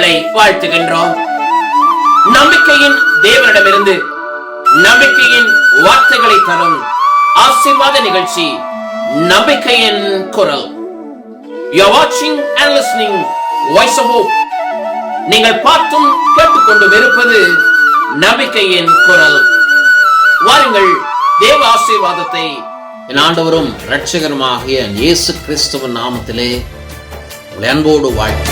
உங்களை வாழ்த்துகின்றோம். நம்பிக்கையின் தேவனிடமிருந்து நம்பிக்கையின் வார்த்தைகளை தரும் ஆசீர்வாத நிகழ்ச்சி நம்பிக்கையின் குரல். You are watching and listening Voice of Hope. நீங்கள் பார்த்தும் கேட்டுக்கொண்டும் இருப்பது நம்பிக்கையின் குரல். வாருங்கள், தேவ ஆசீர்வாதத்தை என் ஆண்டவரும் இரட்சகருமாகிய இயேசு கிறிஸ்துவின் நாமத்திலே அன்போடு வாழ்த்து.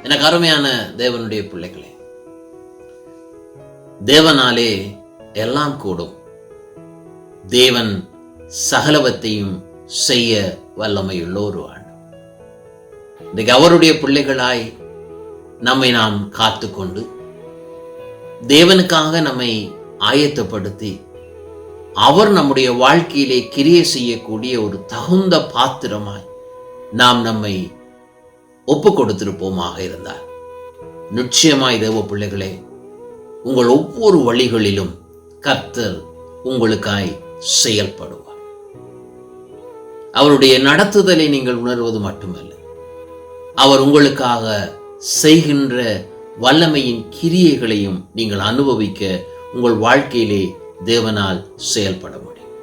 எனக்கு அருமையான தேவனுடைய பிள்ளைகளே, தேவனாலே எல்லாம் கூடும். தேவன் சகலவத்தையும் செய்ய வல்லமையுள்ள ஒரு ஆண்டு. இன்றைக்கு அவருடைய பிள்ளைகளாய் நம்மை நாம் காத்துக்கொண்டு தேவனுக்காக நம்மை ஆயத்தப்படுத்தி அவர் நம்முடைய வாழ்க்கையிலே கிரியை செய்யக்கூடிய ஒரு தகுந்த பாத்திரமாய் நாம் நம்மை ஒப்பு கொடுத்திருப்போமாக இருந்தால் நிச்சயமாய் தேவ பிள்ளைகளே, உங்கள் ஒவ்வொரு வழிகளிலும் கர்த்தர் உங்களுக்காய் செயல்படுவார். அவருடைய நடத்துதலை நீங்கள் உணர்வது மட்டுமல்ல, அவர் உங்களுக்காக செய்கின்ற வல்லமையின் கிரியைகளையும் நீங்கள் அனுபவிக்க உங்கள் வாழ்க்கையிலே தேவனால் செயல்பட முடியும்.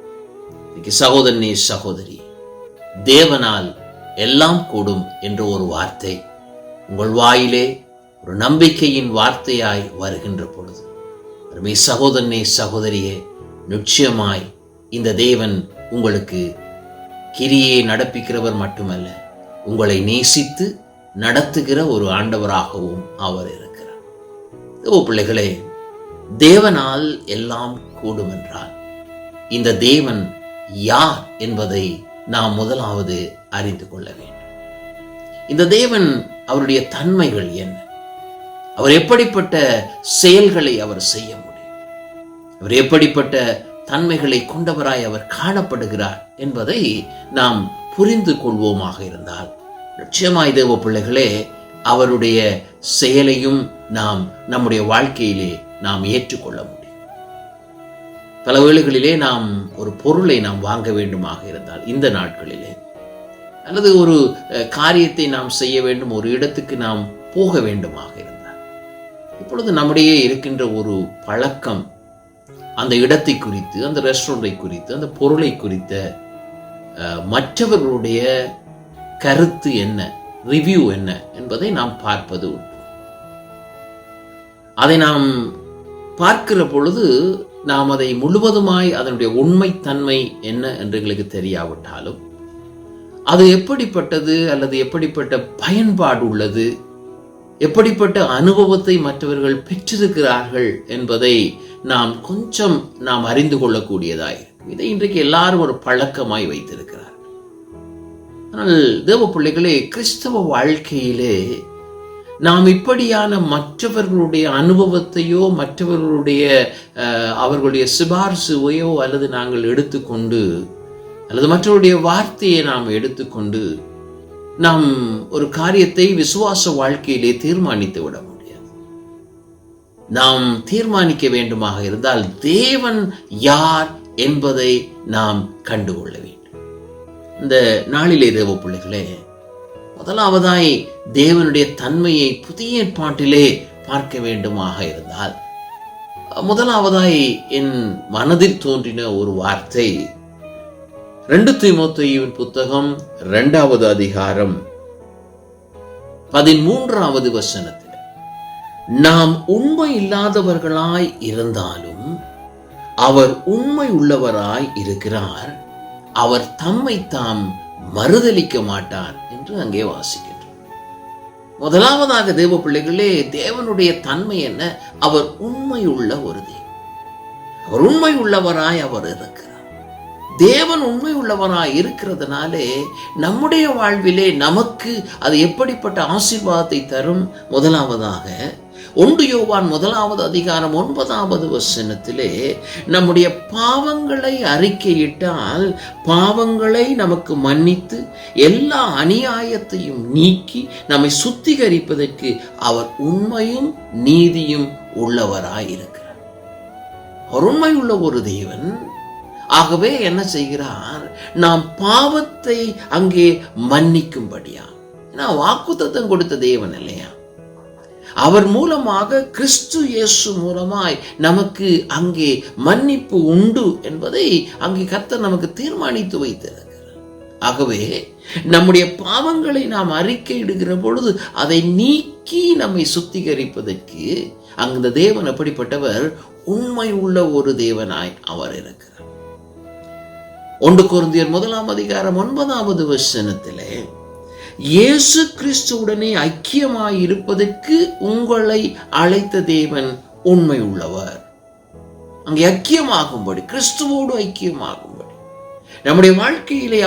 சகோதரனே, சகோதரி, தேவனால் எல்லாம் கூடும் என்ற ஒரு வார்த்தை உங்கள் வாயிலே ஒரு நம்பிக்கையின் வார்த்தையாய் வருகின்ற பொழுது, அருமை சகோதரனே, சகோதரியே, நிச்சயமாய் இந்த தேவன் உங்களுக்கு கிரியை நடப்பிக்கிறவர் மட்டுமல்ல, உங்களை நேசித்து நடத்துகிற ஒரு ஆண்டவராகவும் அவர் இருக்கிறார். பிள்ளைகளே, தேவனால் எல்லாம் கூடும் என்றால் இந்த தேவன் யார் என்பதை நாம் முதலாவது அறிந்து கொள்ள வேண்டும். இந்த தேவன், அவருடைய தன்மைகள் என்ன, அவர் எப்படிப்பட்ட செயல்களை அவர் செய்ய முடியும், அவர் எப்படிப்பட்ட தன்மைகளை கொண்டவராய் அவர் காணப்படுகிறார் என்பதை நாம் புரிந்து கொள்வோமாக இருந்தால் நிச்சயமாய் தேவ பிள்ளைகளே, அவருடைய செயலையும் நாம் நம்முடைய வாழ்க்கையிலே நாம் ஏற்றுக்கொள்ள முடியும். பல வேளைகளிலே நாம் ஒரு பொருளை நாம் வாங்க வேண்டுமாக இருந்தால் இந்த நாட்களிலே, அல்லது ஒரு காரியத்தை நாம் செய்ய வேண்டும், ஒரு இடத்துக்கு நாம் போக வேண்டுமாக இருந்தால், இப்பொழுது நம்முடைய இருக்கின்ற ஒரு பழக்கம் அந்த இடத்தை குறித்து, அந்த ரெஸ்டாரண்டை குறித்து, அந்த பொருளை குறித்த மற்றவர்களுடைய கருத்து என்ன, ரிவ்யூ என்ன என்பதை நாம் பார்ப்பது உண்டு. அதை நாம் பார்க்கிற பொழுது நாம் அதை முழுவதுமாய் அதனுடைய உண்மைத்தன்மை என்ன என்று எங்களுக்கு தெரியாவிட்டாலும், அது எப்படிப்பட்டது அல்லது எப்படிப்பட்ட பயன்பாடு உள்ளது, எப்படிப்பட்ட அனுபவத்தை மற்றவர்கள் பெற்றிருக்கிறார்கள் என்பதை நாம் அறிந்து கொள்ளக்கூடியதாய். இதை இன்றைக்கு எல்லாரும் ஒரு பழக்கமாய் வைத்திருக்கிறார். ஆனால் தேவ பிள்ளைகளே, கிறிஸ்தவ வாழ்க்கையிலே நாம் இப்படியான மற்றவர்களுடைய அனுபவத்தையோ மற்றவர்களுடைய அவர்களுடைய சிபாரிசுவையோ அல்லது நாங்கள் எடுத்துக்கொண்டு அல்லது மற்றவருடைய வார்த்தையை நாம் எடுத்துக்கொண்டு நாம் ஒரு காரியத்தை விசுவாச வாழ்க்கையிலே தீர்மானித்து விட முடியாது. நாம் தீர்மானிக்க வேண்டுமாக இருந்தால் தேவன் யார் என்பதை நாம் கண்டுகொள்ள வேண்டும். இந்த நாளிலே தேவ பிள்ளைகளே, முதலாவதாய் தேவனுடைய தன்மையை புதிய ஏற்பாட்டிலே பார்க்க வேண்டுமாக இருந்தால் முதலாவதாய் என் மனதில் தோன்றின ஒரு வார்த்தை 2 தீமோத்தேயுவின் புத்தகம் 2வது அதிகாரம் 13வது வசனத்தில், நாம் உண்மை இல்லாதவர்களாய் இருந்தாலும் அவர் உண்மை உள்ளவராய் இருக்கிறார், அவர் தம்மை தாம் மறுதலிக்க மாட்டார் என்று அங்கே வாசிக்கின்றோம். முதலாவதாக தேவ பிள்ளைகளே, தேவனுடைய தன்மை என்ன? அவர் உண்மை உள்ள ஒரு தேவன். அவர் உண்மை உள்ளவராய் அவர் இருக்கிறார். தேவன் உண்மை உள்ளவராய் இருக்கிறதுனாலே நம்முடைய வாழ்விலே நமக்கு அது எப்படிப்பட்ட ஆசீர்வாதத்தை தரும்? முதலாவதாக 1 யோவான் 1வது அதிகாரம் 9வது வசனத்திலே, நம்முடைய பாவங்களை அறிக்கையிட்டால் பாவங்களை நமக்கு மன்னித்து எல்லா அநியாயத்தையும் நீக்கி நம்மை சுத்திகரிப்பதற்கு அவர் உண்மையும் நீதியும் உள்ளவராயிருக்கிறார். அவர் உண்மை உள்ள ஒரு தேவன். ஆகவே என்ன செய்கிறார்? நாம் பாவத்தை அங்கே மன்னிக்கும்படியா, வாக்குத்தத்தம் கொடுத்த தேவன் இல்லையா? அவர் மூலமாக, கிறிஸ்து இயேசு மூலமாய் நமக்கு அங்கே மன்னிப்பு உண்டு என்பதை அங்கே கர்த்தர் நமக்கு தீர்மானித்து வைத்திருக்கிறார். ஆகவே நம்முடைய பாவங்களை நாம் அறிக்கையிடுகிற பொழுது அதை நீக்கி நம்மை சுத்திகரிப்பதற்கு அந்த தேவன் எப்படிப்பட்டவர்? உண்மை உள்ள ஒரு தேவனாய் அவர் இருக்கிறார். 1 கொரிந்தியர் 1ஆம் அதிகாரம் 9வது வசனத்திலே, இயேசு கிறிஸ்துவுடனே ஐக்கியமாய் இருப்பதற்கு உங்களை அழைத்த தேவன் உண்மை உள்ளவர். அங்கே ஐக்கியமாகும்படி, கிறிஸ்துவோடு ஐக்கியமாகும்படி நம்முடைய வாழ்க்கையிலே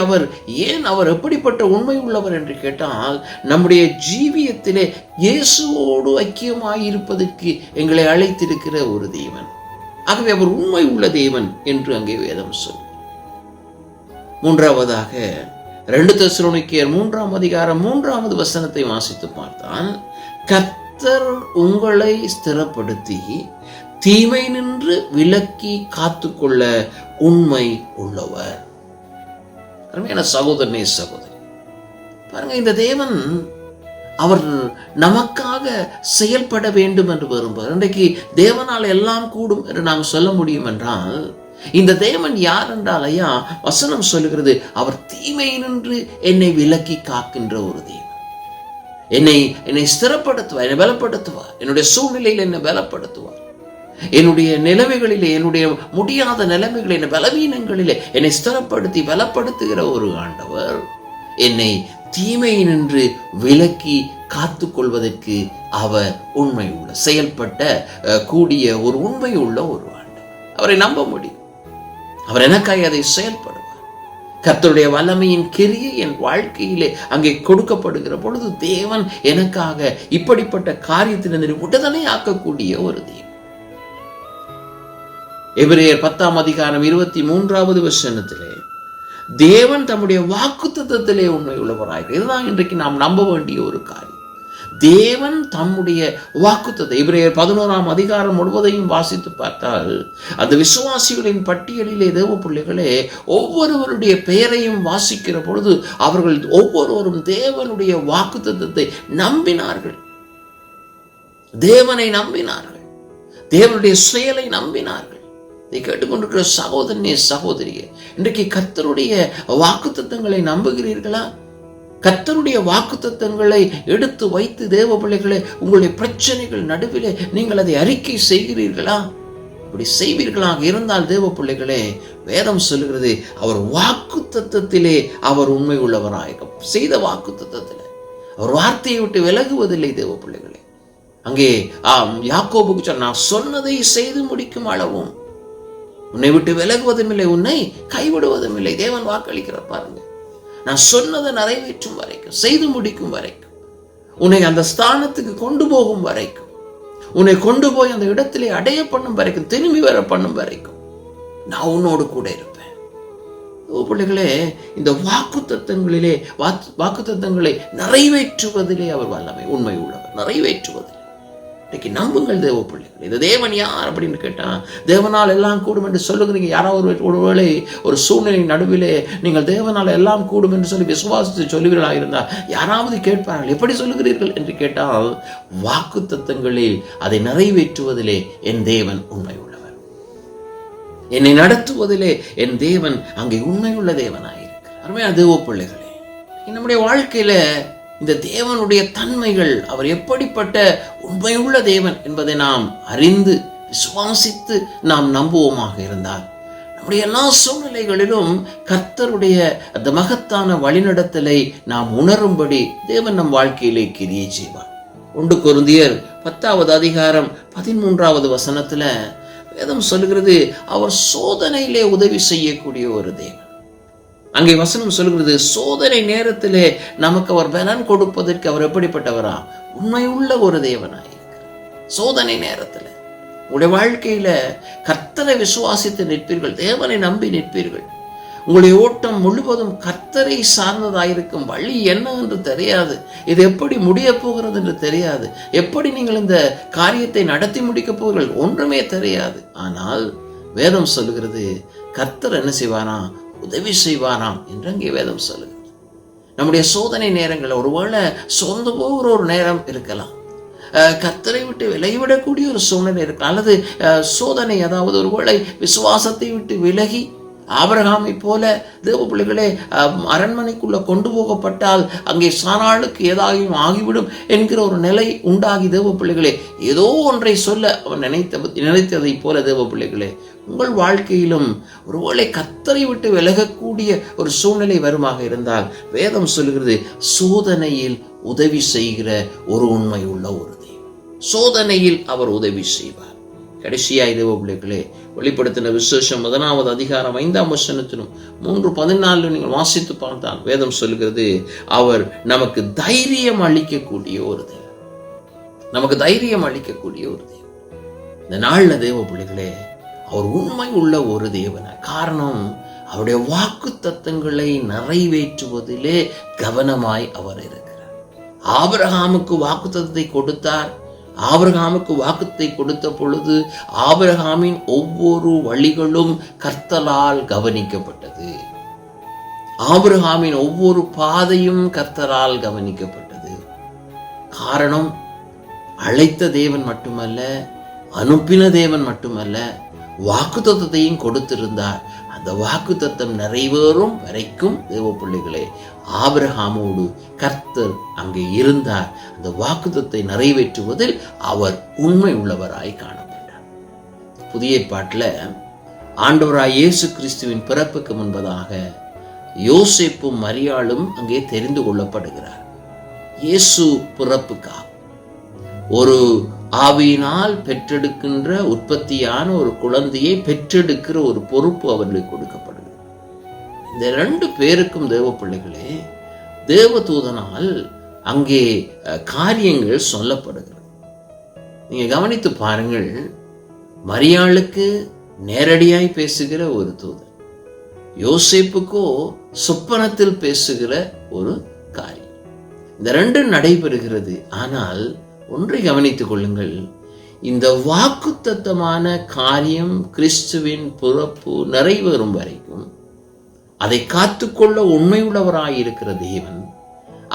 அவர் எப்படிப்பட்ட உண்மை உள்ளவர் என்று கேட்டால், நம்முடைய ஜீவியத்திலே இயேசுவோடு ஐக்கியமாய் இருப்பதற்கு எங்களை அழைத்திருக்கிற ஒரு தேவன். ஆகவே அவர் உண்மை உள்ள தேவன் என்று அங்கே வேதம் சொல்லும். மூன்றாவதாக 2 தெசலோனிக்கேயர் 3ஆம் அதிகாரம் 3வது வசனத்தை வாசித்து பார்த்தால், கர்த்தர் உங்களை ஸ்திரப்படுத்தி தீமை நின்று விலக்கி காத்துக்கொள்ள உண்மை உள்ளவர். அருமையான சகோதரனே, சகோதரி, பாருங்க, இந்த தேவன் அவர் நமக்காக செயல்பட வேண்டும் என்று விரும்புகிறார். இன்றைக்கு தேவனால் எல்லாம் கூடும் என்று நாம் சொல்ல முடியும் என்றால், இந்த தேவன் யார் என்றால், ஐயா, வசனம் சொல்லுகிறது, அவர் தீமை நின்று என்னை விலக்கி காக்கின்ற ஒரு தேவன். என்னை ஸ்திரப்படுத்துவார், என்னை பலப்படுத்துவார், என்னுடைய சூழ்நிலையில் என்னை பலப்படுத்துவார், என்னுடைய நிலைமைகளிலே, என்னுடைய முடியாத நிலைமைகளில், என் பலவீனங்களிலே என்னை ஸ்திரப்படுத்தி பலப்படுத்துகிற ஒரு ஆண்டவர் என்னை தீமை நின்று விலக்கி காத்து கொள்வதற்கு அவர் உண்மை உள்ள செயல்பட்ட கூடிய ஒரு உண்மை உள்ள ஒரு ஆண்டவர். அவரை நம்ப முடியும். அவர் எனக்காக அதை செயல்படுவார். கர்த்தருடைய வல்லமையின் கிரியை என் வாழ்க்கையிலே அங்கே கொடுக்கப்படுகிற பொழுது தேவன் எனக்காக இப்படிப்பட்ட காரியத்திலிருந்து விடுதலை ஆக்கக்கூடிய ஒரு தேவன். எபிரேயர் 10ஆம் அதிகாரம் 23வது வசனத்திலே, தேவன் தம்முடைய வாக்குத்தத்தத்திலே உண்மை உள்ளவராய், இதுதான் இன்றைக்கு நாம் நம்ப வேண்டிய ஒரு காரியம். தேவன் தம்முடைய வாக்குத்தத்தை, எபிரேயர் 11ஆம் அதிகாரம் முழுவதையும் வாசித்து பார்த்தால், அந்த விசுவாசிகளின் பட்டியலிலே தேவ பிள்ளைகளே ஒவ்வொருவருடைய பெயரையும் வாசிக்கிற பொழுது அவர்கள் ஒவ்வொருவரும் தேவனுடைய வாக்குத்தத்தத்தை நம்பினார்கள், தேவனை நம்பினார்கள், தேவனுடைய செயலை நம்பினார்கள். இதை கேட்டுக்கொண்டிருக்கிற சகோதரனே, சகோதரியே, இன்றைக்கு கர்த்தருடைய வாக்குத்தத்தங்களை நம்புகிறீர்களா? கர்த்தருடைய வாக்குத்தத்தங்களை எடுத்து வைத்து தேவ பிள்ளைகளே, உங்களுடைய பிரச்சனைகள் நடுவிலே நீங்கள் அதை அறிக்கை செய்கிறீர்களா? அப்படி செய்வீர்களாக இருந்தால் தேவ பிள்ளைகளே, வேதம் சொல்லுகிறது, அவர் வாக்குத்தத்தத்திலே அவர் உண்மை உள்ளவராக செய்த வாக்குத்தத்தத்திலே அவர் வார்த்தையை விட்டு விலகுவதில்லை. தேவ பிள்ளைகளே, அங்கே யாக்கோபுக்கு சொன்ன, நான் சொன்னதை செய்து முடிக்கும் அளவும் உன்னை விட்டு விலகுவதும் இல்லை, உன்னை கைவிடுவதும் இல்லை. தேவன் வாக்களிக்கிறார் பாருங்க. நான் சொன்னதை நிறைவேற்றும் வரைக்கும், செய்து முடிக்கும் வரைக்கும் உன்னை அந்த ஸ்தானத்துக்கு கொண்டு போகும் வரைக்கும், உன்னை கொண்டு போய் அந்த இடத்திலே அடைய பண்ணும் வரைக்கும், திரும்பி வர பண்ணும் வரைக்கும் நான் உன்னோடு கூட இருப்பேன். பிள்ளைகளே, இந்த வாக்குத்தத்தங்களிலே வாக்குத்தத்தங்களை நிறைவேற்றுவதிலே அவர் வல்லமை உண்மை உள்ளவர். நிறைவேற்றுவதில் இன்னைக்கு நம்புங்கள் தேவ பிள்ளைகள். இந்த தேவன் யார் அப்படின்னு கேட்டா, தேவனால் எல்லாம் கூடும் என்று சொல்லுகிறீங்க. யாராவது ஒருவேளை ஒரு சூழ்நிலை நடுவிலே நீங்கள் தேவனால் எல்லாம் கூடும் என்று சொல்லி விசுவாசத்தை சொல்லுவீர்களாக இருந்தால் யாராவது கேட்பார்கள், எப்படி சொல்லுகிறீர்கள் என்று கேட்டால், வாக்குத்தத்தங்களில் அதை நிறைவேற்றுவதிலே என் தேவன் உண்மை உள்ளவர். என்னை நடத்துவதிலே என் தேவன் அங்கே உண்மையுள்ள தேவனாயிருக்கிறார். அருமையான தேவ பிள்ளைகளே, நம்முடைய வாழ்க்கையில இந்த தேவனுடைய தன்மைகள், அவர் எப்படிப்பட்ட உண்மையுள்ள தேவன் என்பதை நாம் அறிந்து விசுவாசித்து நாம் நம்புவோமாக இருந்தால், நம்முடைய எல்லா சூழ்நிலைகளிலும் கர்த்தருடைய அந்த மகத்தான வழிநடத்தலை நாம் உணரும்படி தேவன் நம் வாழ்க்கையிலே கிரியை செய்வார். 1 கொரிந்தியர் 10வது அதிகாரம் 13வது வசனத்துல வேதம் சொல்லுகிறது, அவர் சோதனையிலே உதவி செய்யக்கூடிய ஒரு தேவன். அங்கே வசனம் சொல்கிறது, சோதனை நேரத்திலே நமக்கு அவர் பலன் கொடுப்பதற்கு அவர் எப்படிப்பட்டவரா? உண்மையுள்ள ஒரு தேவனாயிருக்கிறார். சோதனை நேரத்தில் உங்களுடைய வாழ்க்கையில கர்த்தரை விசுவாசித்து நிற்பீர்கள், தேவனை நம்பி நிற்பீர்கள். உங்களுடைய ஓட்டம் முழுவதும் கர்த்தரை சார்ந்ததாயிருக்கும். வழி என்ன என்று தெரியாது, இது எப்படி முடிய போகிறது என்று தெரியாது, எப்படி நீங்கள் இந்த காரியத்தை நடத்தி முடிக்கப் போகிறீர்கள் ஒன்றுமே தெரியாது. ஆனால் வேதம் சொல்லுகிறது, கர்த்தர் என்ன செய்வாராம்? உதவி செய்வாராம் என்று அங்கே வேதம் சொல்லுகிறது. நம்முடைய சோதனை நேரங்கள் ஒருவேளை சொந்த போகிற ஒரு நேரம் இருக்கலாம், கர்த்தரை விட்டு விலகிவிடக்கூடிய ஒரு சூழ்நிலை இருக்கலாம், அல்லது சோதனை, அதாவது ஒருவேளை விசுவாசத்தை விட்டு விலகி ஆபிரகாமை போல தேவ பிள்ளைகளே அரண்மனைக்குள்ள கொண்டு போகப்பட்டால் அங்கே சாராளுக்கு ஏதாயும் ஆகிவிடும் என்கிற ஒரு நிலை உண்டாகி, தேவ பிள்ளைகளே ஏதோ ஒன்றை சொல்ல அவன் நினைத்ததை போல தேவ பிள்ளைகளே உங்கள் வாழ்க்கையிலும் ஒருவேளை கர்த்தரை விட்டு விலகக்கூடிய ஒரு சூழ்நிலை வருமாக இருந்தால், வேதம் சொல்கிறது, சோதனையில் உதவி செய்கிற ஒரு உண்மை உள்ள ஒரு தேவன். சோதனையில் அவர் உதவி செய்வார். கடைசியாய் தேவ பிள்ளைகளே, வெளிப்படுத்தின விசேஷம் 1வது அதிகாரம் 5ஆம் வசனத்திலும் 3:14 நீங்கள் வாசித்து பார்த்தால் வேதம் சொல்கிறது, அவர் நமக்கு தைரியம் அளிக்கக்கூடிய ஒரு தேவன். நமக்கு தைரியம் அளிக்கக்கூடிய ஒரு தேவன். இந்த நாள்ல தேவ பிள்ளைகளே, அவர் உண்மை உள்ள ஒரு தேவன. காரணம், அவருடைய வாக்கு தத்தங்களை நிறைவேற்றுவதிலே கவனமாய் அவர் இருக்கிறார். ஆபிரகாமுக்கு வாக்கு தத்தத்தை கொடுத்தார். ஆபிரகாமுக்கு வாக்குத்தை கொடுத்த பொழுது ஆபிரகாமின் ஒவ்வொரு வழிகளும் கர்த்தரால் கவனிக்கப்பட்டது. ஆபிரகாமின் ஒவ்வொரு பாதையும் கர்த்தரால் கவனிக்கப்பட்டது. காரணம், அழைத்த தேவன் மட்டுமல்ல, அனுப்பின தேவன் மட்டுமல்ல, வாக்குத்தத்தத்தையும் கொடுத்திருந்தார். அந்த வாக்குத்தத்தம் நிறைவேறும் வரைக்கும் தேவ பிள்ளைகளே ஆபிரகாமோடு கர்த்தர் அங்கே இருந்தார். அந்த வாக்குத்தத்தை நிறைவேற்றுவதில் அவர் உண்மை உள்ளவராய் காணப்பட்டார். புதிய ஏற்பாட்டில் ஆண்டவராய் இயேசு கிறிஸ்துவின் பிறப்புக்கு முன்பதாக யோசேப்பும் மரியாளும் அங்கே தெரிந்து கொள்ளப்படுகிறார். இயேசு பிறப்புக்காக ஒரு ஆவியினால் பெற்றெடுக்கின்ற உற்பத்தியான ஒரு குழந்தையை பெற்றெடுக்கிற ஒரு பொறுப்பு அவர்களுக்கு கொடுக்கப்படுகிறது. இந்த 2 பேருக்கும் தேவ பிள்ளைகளே தேவதூதனால் அங்கே காரியங்கள் சொல்லப்படுகிறது. நீங்க கவனித்து பாருங்கள், மரியாளுக்கு நேரடியாய் பேசுகிற ஒரு தூதன், யோசேப்புக்கோ சொப்பனத்தில் பேசுகிற ஒரு காரியம். இந்த 2 நடைபெறுகிறது. ஆனால் ஒன்றை கவனித்துக் கொள்ளுங்கள், இந்த வாக்குத்தத்தமான காரியம் கிறிஸ்துவின் பிறப்பு நிறைவேறும் வரைக்கும் அதை காத்துக்கொள்ள உண்மையுள்ளவராயிருக்கிற தேவன்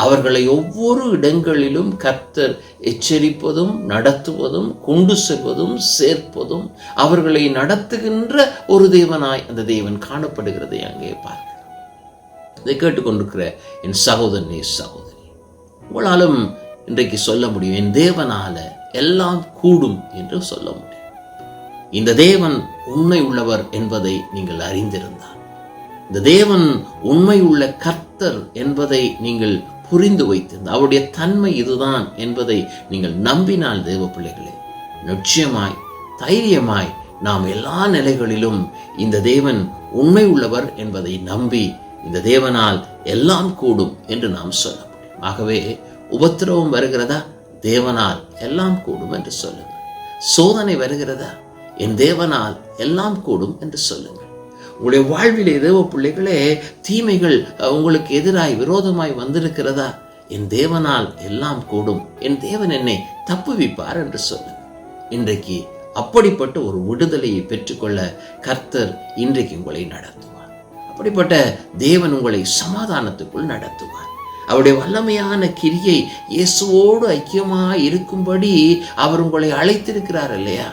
அவர்களை ஒவ்வொரு இடங்களிலும் கர்த்தர் எச்சரிப்பதும் நடத்துவதும் கொண்டு செல்வதும் சேர்ப்பதும் அவர்களை நடத்துகின்ற ஒரு தேவனாய் அந்த தேவன் காணப்படுகிறதை அங்கே பார்க்கிறோம். இதை கேட்டுக்கொண்டிருக்கிற என் சகோதரனே சகோதரி, உங்களாலும் இன்றைக்கு சொல்ல முடியும், என் தேவனால எல்லாம் கூடும் என்று சொல்ல முடியும். இந்த தேவன் உண்மை உள்ளவர் என்பதை நீங்கள் அறிந்திருந்தால், இந்த தேவன் உண்மை உள்ள கர்த்தர் என்பதை நீங்கள் புரிந்து வைத்திருந்தால், அவருடைய தன்மை இதுதான் என்பதை நீங்கள் நம்பினால் தேவ பிள்ளைகளே, நிச்சயமாய் தைரியமாய் நாம் எல்லா நிலைகளிலும் இந்த தேவன் உண்மை உள்ளவர் என்பதை நம்பி இந்த தேவனால் எல்லாம் கூடும் என்று நாம் சொல்ல முடியும். ஆகவே உபத்திரவம் வருகிறதா? தேவனால் எல்லாம் கூடும் என்று சொல்லுங்கள். சோதனை வருகிறதா? என் தேவனால் எல்லாம் கூடும் என்று சொல்லுங்கள். உங்களுடைய வாழ்விலே தேவ பிள்ளைகளே, தீமைகள் உங்களுக்கு எதிராய் விரோதமாய் வந்திருக்கிறதா? என் தேவனால் எல்லாம் கூடும், என் தேவன் என்னை தப்புவிப்பார் என்று சொல்லுங்கள். இன்றைக்கு அப்படிப்பட்ட ஒரு விடுதலையை பெற்றுக்கொள்ள கர்த்தர் இன்றைக்கு உங்களை நடத்துவார். அப்படிப்பட்ட தேவன் உங்களை சமாதானத்துக்குள் நடத்துவார். அவருடைய வல்லமையான கிரியை இயேசுவோடு ஐக்கியமாய் இருக்கும்படி அவர் உங்களை அழைத்திருக்கிறார் இல்லையா?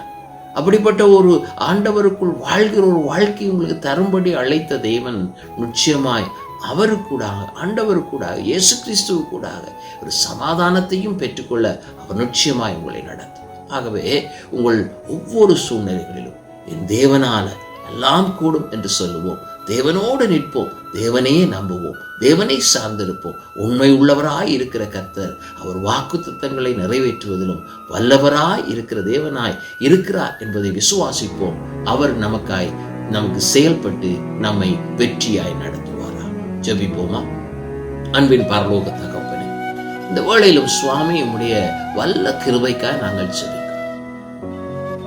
அப்படிப்பட்ட ஒரு ஆண்டவருக்குள் வாழ்கிற ஒரு வாழ்க்கை உங்களுக்கு தரும்படி அழைத்த தேவன் நிச்சயமாய் அவருக்கூடாக, ஆண்டவருக்கூடாக, இயேசு கிறிஸ்துவுக்கூடாக ஒரு சமாதானத்தையும் பெற்றுக்கொள்ள அவர் நிச்சயமாய் உங்களை நடத்தும். ஆகவே உங்கள் ஒவ்வொரு சூழ்நிலைகளிலும் என் தேவனால எல்லாம் கூடும் என்று சொல்லுவோம். தேவனோடு நிற்போம், தேவனே நம்புவோம், தேவனை சார்ந்திருப்போம். உண்மை உள்ளவராய் இருக்கிற கர்த்தர் அவர் வாக்குத்தத்தங்களை நிறைவேற்றுவதிலும் வல்லவராய் இருக்கிற தேவனாய் இருக்கிறார் என்பதை விசுவாசிப்போம். அவர் நமக்கு செயல்பட்டு நம்மை வெற்றியாய் நடத்துவாரா? ஜெபிப்போமா? அன்பின் பரலோக தகப்பனே, இந்த வேளையிலும் சுவாமி உம்முடைய வல்ல கிருபைக்காக நாங்கள் ஜெபிக்கிறோம்.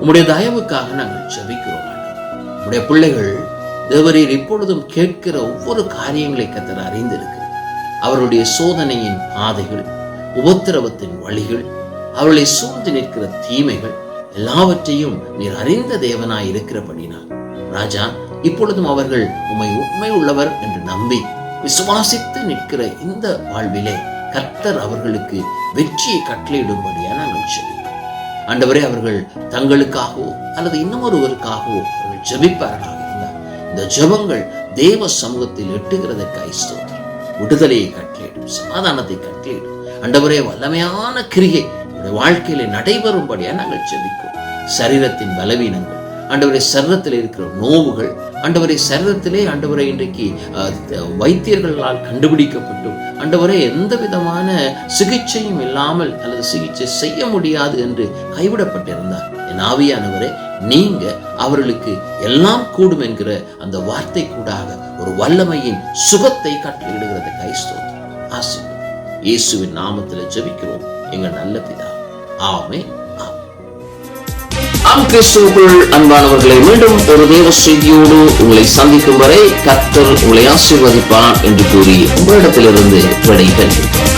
உம்முடைய தயவுக்காக நாங்கள் ஜெபிக்கிறோம். உம்முடைய பிள்ளைகள் தேவரீர் இப்பொழுதும் கேட்கிற ஒவ்வொரு காரியங்களை கர்த்தர் அறிந்திருக்கிறார். அவருடைய சோதனையின் பாதைகள், உபத்திரவத்தின் வழிகள், அவர்களை சூழ்ந்து நிற்கிற தீமைகள் எல்லாவற்றையும் நீர் அறிந்த தேவனாய் இருக்கிறபடினால் ராஜா, இப்பொழுதும் அவர்கள் உண்மை உள்ளவர் என்று நம்பி விசுவாசித்து நிற்கிற இந்த வாழ்விலே கர்த்தர் அவர்களுக்கு வெற்றியை கட்டளையிடும்படியா நாங்கள் ஜெபிக்கிறோம். ஆண்டவரே, அவர்கள் தங்களுக்காகவோ அல்லது இன்னொருவருக்காகவோ அவர்கள் ஜெபிப்பார்களாக இருந்தார். இந்த ஜெபங்கள் தேவ சமூகத்தில் எட்டுகிறதற்காய் ஸ்தோத்திரம். விடுதலையை கட்டளையிடும், சமாதானத்தை கட்டளையிடும். ஆண்டவரே, வல்லமையான கிரியை வாழ்க்கையில நடைபெறும்படியா நாங்கள் ஜெபிக்கிறோம். சரீரத்தின் பலவீனங்கள், ஆண்டவரே, சரீரத்தில் இருக்கிற நோவுகள், ஆண்டவரே, சரீரத்திலே ஆண்டவரே இன்றைக்கு வைத்தியர்களால் கண்டுபிடிக்கப்பட்டும் ஆண்டவரே எந்த விதமான சிகிச்சையும் இல்லாமல் அல்லது சிகிச்சை செய்ய முடியாது என்று கைவிடப்பட்டிருந்தார். என் ஆவியானவரே, நீங்க அவர்களுக்கு எல்லாம் கூடும் என்கிற அந்த வார்த்தை கூடாக ஒரு வல்லமையின் சுகத்தை கட்டளையிடுகிறது. கைஸ்தோத்திரம். ஆசீர்வாதம். இயேசுவின் நாமத்தில் ஜெபிக்கிறோம் எங்கள் நல்ல பிதா. ஆமென். கிறிஸ்துவுக்குள் அன்பானவர்களை, மீண்டும் ஒரு தேவ செய்தியோடு உங்களை சந்திக்கும் வரை கர்த்தர் உங்களை ஆசீர்வதிப்பார் என்று கூறி உங்களிடத்திலிருந்து விடைபெறுகிறேன்.